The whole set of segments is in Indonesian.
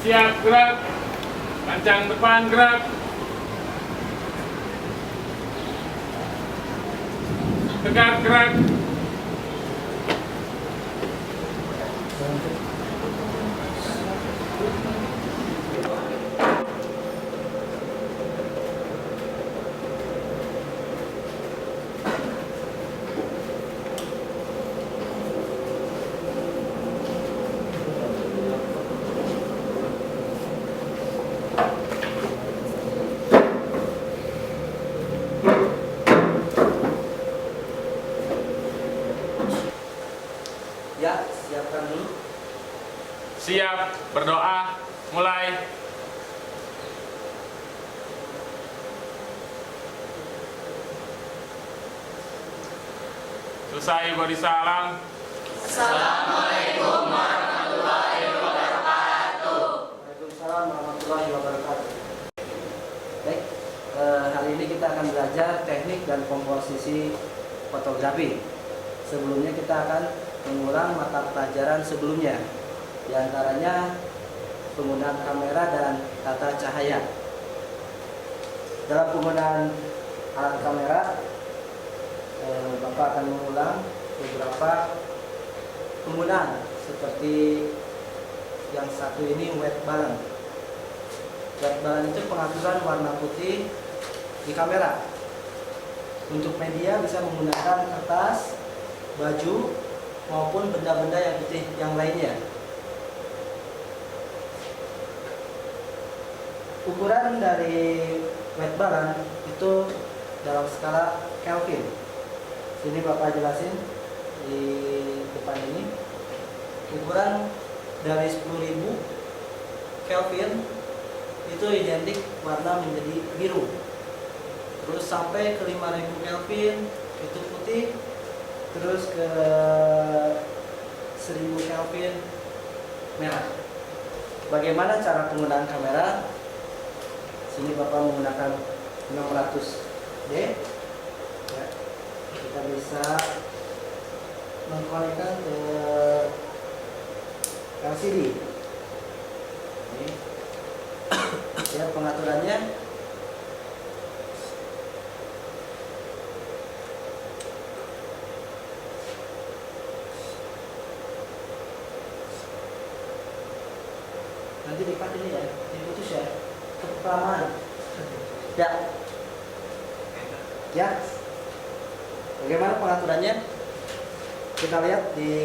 Siap, gerak. Pancang depan, gerak. Tegak, gerak. Ya, siapkan dulu. Siap, berdoa, mulai. Selesai beri salam. Waalaikumsalam warahmatullahi wabarakatuh. Baik, hari ini kita akan belajar teknik dan komposisi fotografi. Sebelumnya kita akan mengulang mata pelajaran sebelumnya, di antaranya penggunaan kamera dan tata cahaya. Dalam penggunaan alat kamera, Bapak akan mengulang beberapa penggunaan seperti yang satu ini white balance. White balance itu pengaturan warna putih di kamera. Untuk media bisa menggunakan kertas, baju, maupun benda-benda yang putih yang lainnya. Ukuran dari white balance itu dalam skala Kelvin. Sini Bapak jelasin di depan ini. Ukuran dari 10.000 Kelvin itu identik warna menjadi biru. Terus sampai ke 5.000 Kelvin itu putih. Terus ke 1000 Kelvin merah. Bagaimana cara penggunaan kamera? Sini Bapak menggunakan 600D. Ya, kita bisa mengkonekkan ke LCD. Ini ya pengaturannya. Nanti dikat ini ya, diputus ya, kelamaan. Ya, ya. Bagaimana pengaturannya? Kita lihat di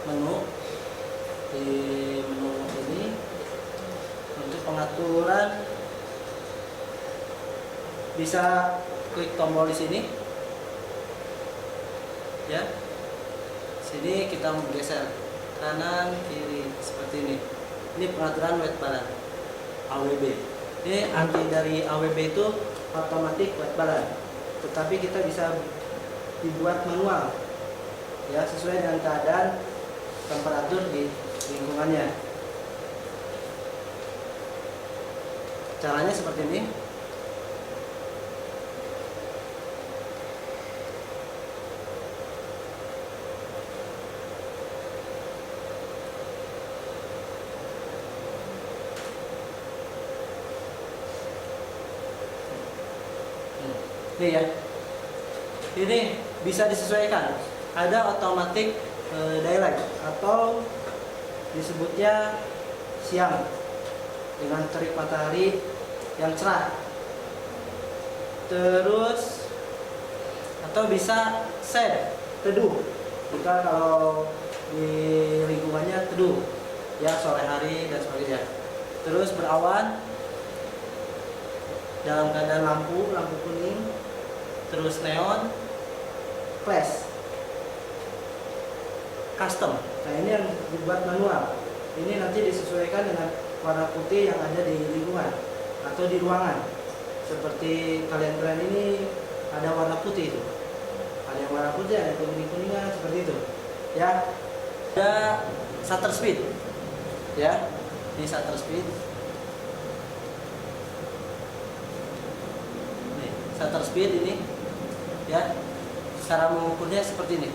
menu, ini untuk pengaturan bisa klik tombol di sini. Ya, sini kita menggeser kanan kiri seperti ini. Ini pengaturan white balance AWB. Ini arti dari AWB itu automatic white balance, tetapi kita bisa dibuat manual ya, sesuai dengan keadaan temperatur di lingkungannya. Caranya seperti ini. Ini ya, ini bisa disesuaikan. Ada automatic daylight atau disebutnya siang dengan terik matahari yang cerah. Terus atau bisa shade, teduh. Jika kalau di lingkungannya teduh, ya sore hari dan sebagainya. Terus berawan dalam keadaan lampu kuning. Terus neon, flash, custom. Nah ini yang dibuat manual. Ini nanti disesuaikan dengan warna putih yang ada di lingkungan atau di ruangan. Seperti kalian ini ada warna putih itu. Ada yang warna putih, ada kuning-kuningan seperti itu. Ya, ada shutter speed. Ya, ini shutter speed. Nih, shutter speed ini. Ya, cara mengukurnya seperti ini.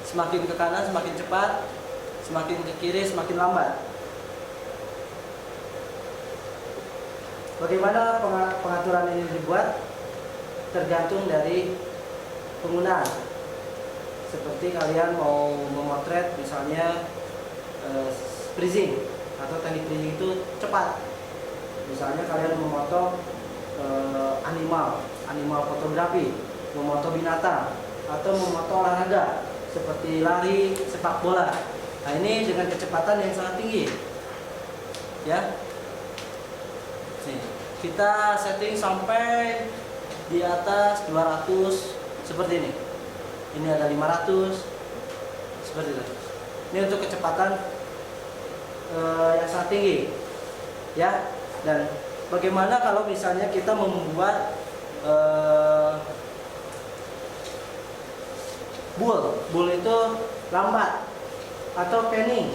Semakin ke kanan semakin cepat, semakin ke kiri semakin lambat. Bagaimana pengaturan ini dibuat? Tergantung dari penggunaan. Seperti kalian mau memotret misalnya freezing atau teknik freezing itu cepat. Misalnya kalian memoto animal fotografi, memoto binatang, atau memoto olahraga seperti lari, sepak bola. Nah, ini dengan kecepatan yang sangat tinggi. Ya. Nih, kita setting sampai di atas 200 seperti ini. Ini ada 500 seperti itu. Ini untuk kecepatan yang sangat tinggi. Ya. Dan bagaimana kalau misalnya kita membuat bull itu lambat atau panning,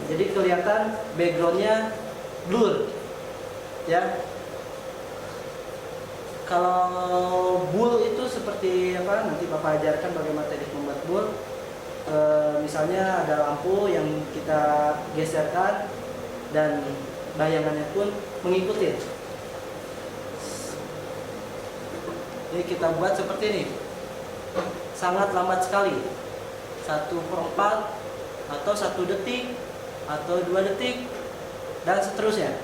jadi kelihatan backgroundnya blur, ya. Kalau bull itu seperti apa? Nanti Bapak ajarkan bagaimana teknik membuat bull. Misalnya ada lampu yang kita geserkan dan bayangannya pun mengikuti. Jadi kita buat seperti ini. Sangat lambat sekali. 1/4 atau 1 detik atau 2 detik dan seterusnya.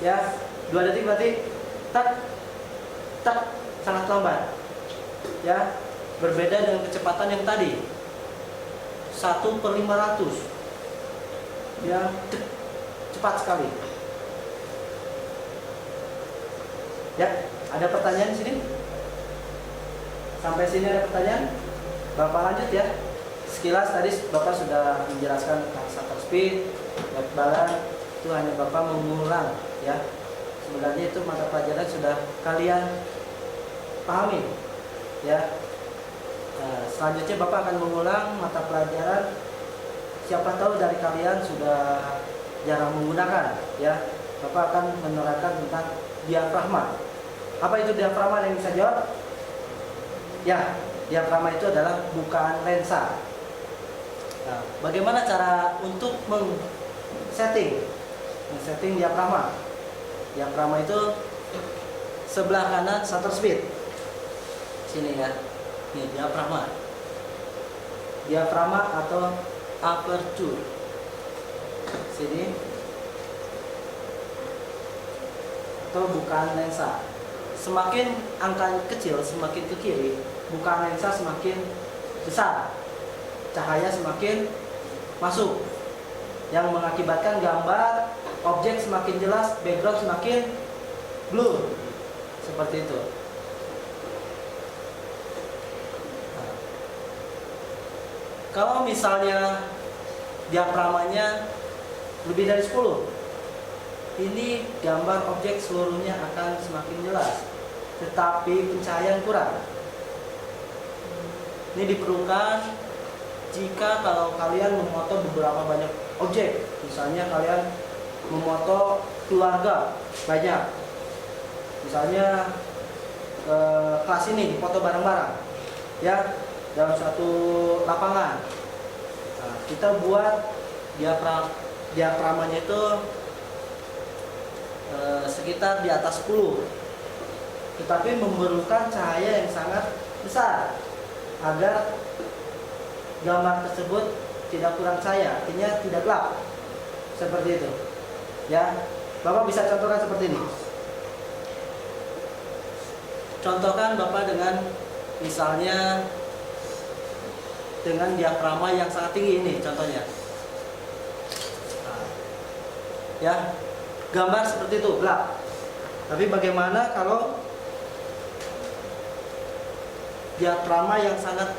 Ya, 2 detik berarti tak tak sangat lambat. Ya, berbeda dengan kecepatan yang tadi. 1/500. Ya, cepat sekali. Ya, ada pertanyaan di sini? Sampai sini ada pertanyaan? Bapak lanjut ya. Sekilas tadi Bapak sudah menjelaskan tentang shutter speed, white balance, itu hanya Bapak mengulang ya. Sebenarnya itu mata pelajaran sudah kalian pahami ya. Nah, selanjutnya Bapak akan mengulang mata pelajaran. Siapa tahu dari kalian sudah jarang menggunakan ya. Bapak akan menerangkan tentang diafragma. Apa itu diafragma, yang bisa jawab? Ya, diafragma itu adalah bukaan lensa. Nah, bagaimana cara untuk men-setting diafragma? Diafragma itu sebelah kanan shutter speed. Sini ya. Ini diafragma. Diafragma atau aperture. Sini. Atau bukaan lensa. Semakin angka kecil, semakin ke kiri, bukaan lensa semakin besar, cahaya semakin masuk, yang mengakibatkan gambar objek semakin jelas, background semakin blur, seperti itu. Nah, kalau misalnya diafragmanya lebih dari 10, ini gambar objek seluruhnya akan semakin jelas, tetapi pencahayaan kurang. Ini diperlukan jika kalau kalian memoto beberapa banyak objek. Misalnya kalian memoto keluarga banyak. Misalnya kelas ini dipoto bareng-bareng ya, dalam satu lapangan. Nah, kita buat diafragmanya itu sekitar di atas 10, tetapi memerlukan cahaya yang sangat besar agar gambar tersebut tidak kurang cahaya, artinya tidak gelap, seperti itu ya. Bapak bisa contohkan seperti ini. Contohkan Bapak dengan misalnya dengan diafragma yang sangat tinggi ini contohnya. Nah, ya, gambar seperti itu gelap. Tapi bagaimana kalau diafragma yang sangat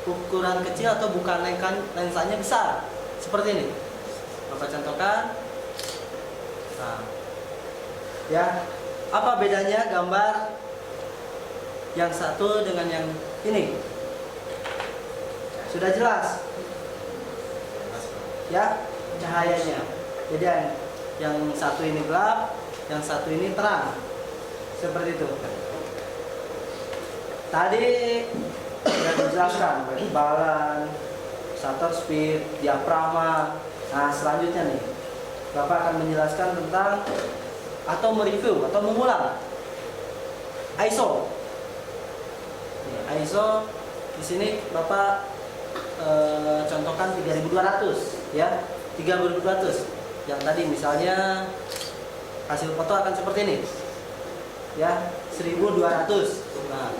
ukuran kecil atau bukan lensanya besar seperti ini? Bapak contohkan. Nah, ya, apa bedanya gambar yang satu dengan yang ini? Sudah jelas ya cahayanya. Jadi yang satu ini gelap, yang satu ini terang, seperti itu. Tadi sudah dijelaskan white balance, shutter speed, diafragma. Nah, selanjutnya nih, Bapak akan menjelaskan tentang atau mereview atau mengulang ISO. ISO di sini Bapak contohkan 3200 ya, 3200. Yang tadi misalnya hasil foto akan seperti ini. Ya, 1200. Nah,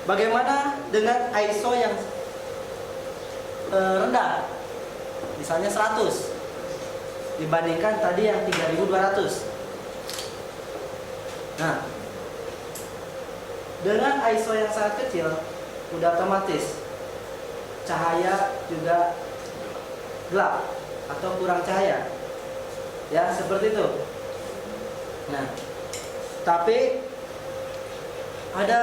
bagaimana dengan ISO yang rendah? Misalnya 100 dibandingkan tadi yang 3200. Nah, dengan ISO yang sangat kecil, udah otomatis cahaya juga gelap atau kurang cahaya. Ya, seperti itu. Nah, tapi ada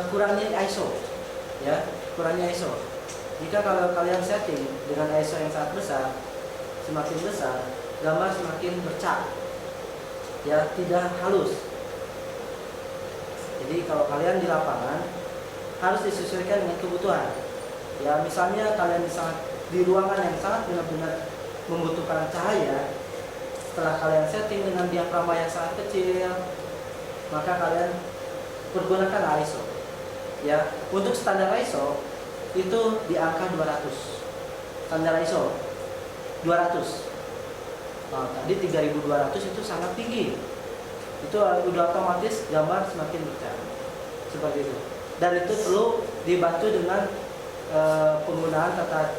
kurangnya ISO. Ya, kurangnya ISO. Jika kalau kalian setting dengan ISO yang sangat besar, semakin besar, gambar semakin bercak. Ya, tidak halus. Jadi kalau kalian di lapangan harus disesuaikan dengan kebutuhan. Ya, misalnya kalian di ruangan yang sangat benar-benar membutuhkan cahaya, setelah kalian setting dengan diafragma yang sangat kecil, maka kalian pergunakan ISO. Ya, untuk standar ISO itu di angka 200. Standar ISO 200. Nah, tadi 3200 itu sangat tinggi. Itu udah otomatis gambar semakin bercahaya. Seperti itu. Dan itu perlu dibantu dengan penggunaan tata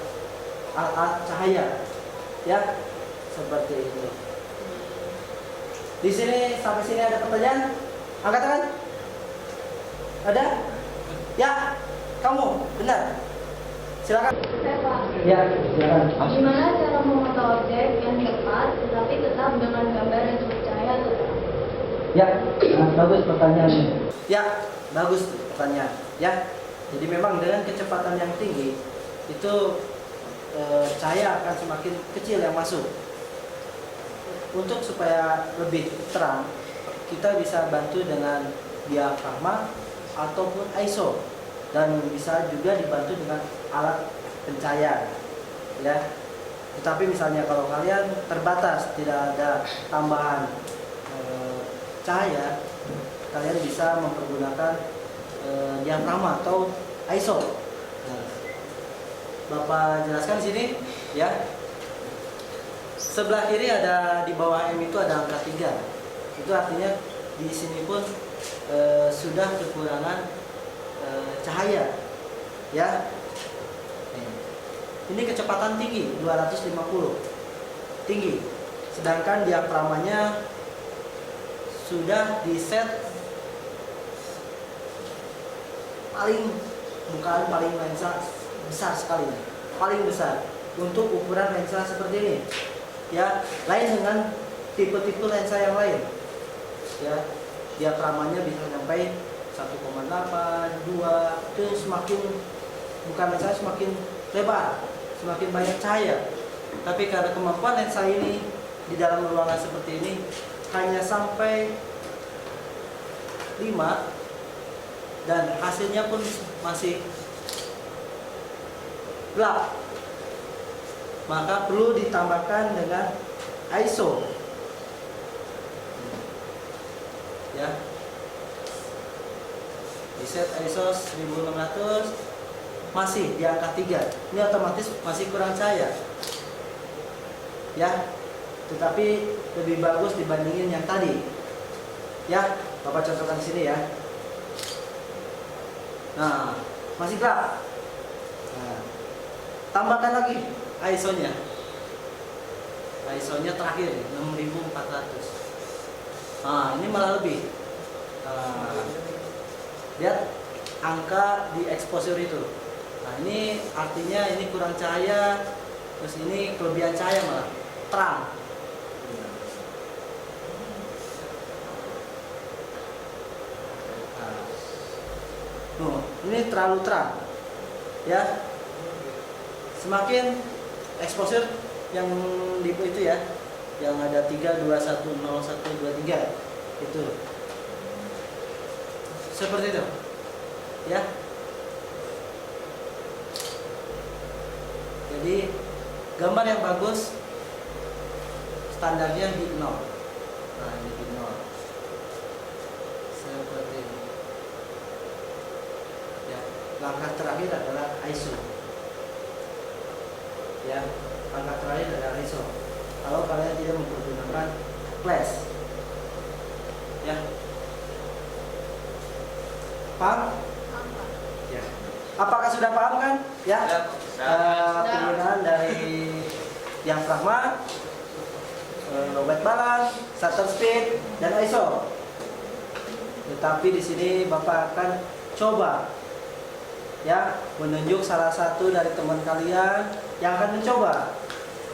alat cahaya. Ya, seperti itu. Di sini sampai sini ada pertanyaan? Angkat tangan. Ada? Ya, kamu benar. Silakan. Saya Pak, Ya, silakan. gimana cara memotong objek yang tepat tetapi tetap dengan gambar yang cukup cahaya atau terang? Ya, bagus pertanyaannya. Ya, bagus pertanyaan. Ya, jadi memang dengan kecepatan yang tinggi itu cahaya akan semakin kecil yang masuk. Untuk supaya lebih terang, kita bisa bantu dengan diafragma ataupun ISO, dan bisa juga dibantu dengan alat pencahayaan. Ya, tetapi misalnya kalau kalian terbatas, tidak ada tambahan cahaya, kalian bisa mempergunakan diafragma atau ISO. Nah, Bapak jelaskan di sini, ya. Sebelah kiri ada, di bawah M itu ada angka 3. Itu artinya di sini pun sudah kekurangan cahaya. Ya. Ini kecepatan tinggi 250. Tinggi. Sedangkan diafragmanya sudah di set bukan paling lensa besar sekali, paling besar untuk ukuran lensa seperti ini. Ya, lain dengan tipe-tipe lensa yang lain. Ya, diafragmanya bisa sampai 1,8, 2, itu semakin bukan lensa semakin lebar, semakin banyak cahaya. Tapi karena kemampuan lensa ini di dalam ruangan seperti ini hanya sampai 5 dan hasilnya pun masih gelap, maka perlu ditambahkan dengan ISO. Ya, di set ISO 1600 masih di angka 3. Ini otomatis masih kurang cahaya. Ya, tetapi lebih bagus dibandingin yang tadi. Ya, Bapak contohkan di sini ya. Nah, masih gelap. Nah, tambahkan lagi ISO-nya. ISO-nya terakhir 6400. Nah, ini malah lebih. Nah, lihat angka di exposure itu. Nah, ini artinya ini kurang cahaya, terus ini kelebihan cahaya malah terang. Nah, ini terlalu terang. Ya. Semakin exposure yang di itu ya, yang ada 3, 2, 1, 0, 1, 2, 3 itu. Seperti itu. Ya. Jadi gambar yang bagus standarnya di 0. Nah, ini di 0. Seperti ini. Ya, langkah terakhir adalah ISO. Ya, langkah terakhir adalah ISO. Kalau kalian tidak mempergunakan flash, ya, paham? Ya. Apakah sudah paham kan? Ya. Penggunaan dari diafragma, wet balance, shutter speed, dan ISO. Tetapi di sini Bapak akan coba, ya, menunjuk salah satu dari teman kalian yang akan mencoba,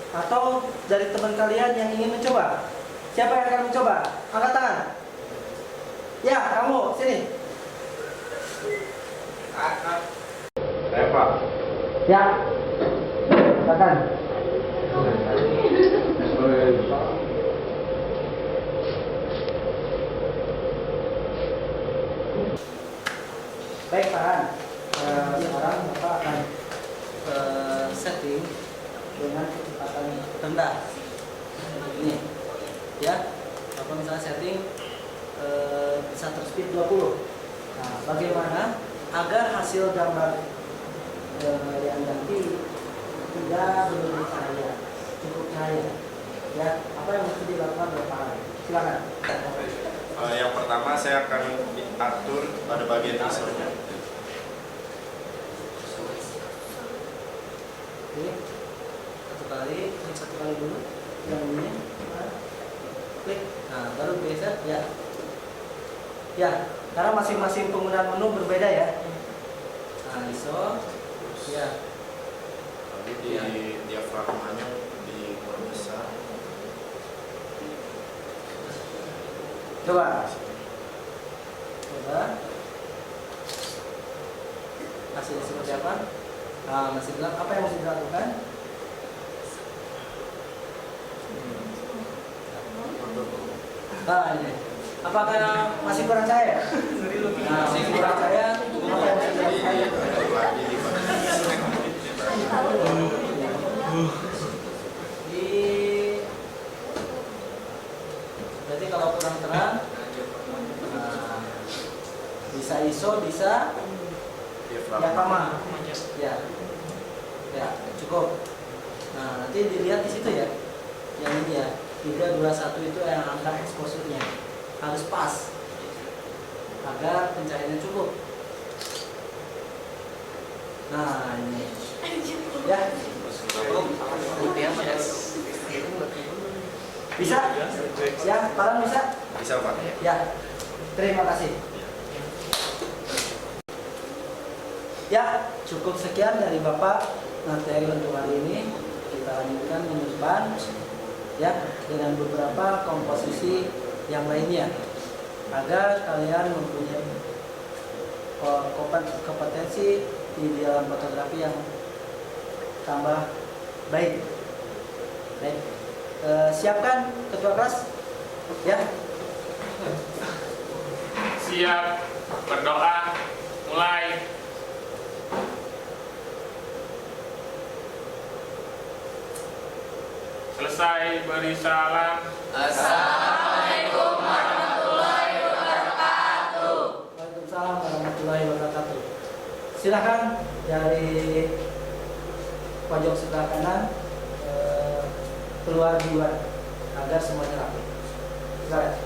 atau dari teman kalian yang ingin mencoba. Siapa yang akan mencoba? Angkat tangan. Ya, kamu sini. Saya Pak. Ya. Silakan. Baik, Farhan. Sekarang Bapak akan setting dengan kecepatan rendah. Ini, ya. Bapak misalnya setting shutter speed 20. Nah, bagaimana agar hasil gambar yang nanti tidak berlebihan cahaya, cukup cahaya? Ya, apa yang mesti dilakukan oleh Farhan? Silakan. Yang pertama saya akan atur pada bagian ISO-nya. Oke, satu kali dulu, yang ini, klik, nah baru geser, ya, ya, karena masing-masing penggunaan menu berbeda ya. Nah, ISO, ya, Lalu di diafragmanya dikurang besar. coba, hasilnya seperti apa? Nah, masih bilang apa yang mesti dilakukan? Nah, ini. Apakah masih kurang cahaya? Nah, masih kurang cahaya. Apa yang mesti dilakukan? Lagi di Berarti kalau kurang terang, nah, bisa ISO, bisa diafragma. Ya, ya cukup. Nah, nanti dilihat di situ ya. Yang ini ya, 321 itu yang angka exposure-nya harus pas agar pencahayaannya cukup. Nah, ini ya. Bisa? Ya, Farhan bisa? Bisa Pak. Ya. Terima kasih. Ya, cukup sekian dari Bapak materi untuk hari ini. Kita lanjutkan minggu depan ya dengan beberapa komposisi yang lainnya agar kalian mempunyai kompetensi di dalam fotografi yang tambah baik. Baik. Siapkan ketua kelas ya. Siap, berdoa, mulai. Selesai beri salam. Waalaikumsalam warahmatullahi wabarakatuh. Silakan dari pojok sebelah kanan keluar duluan agar semuanya rapi. Silakan.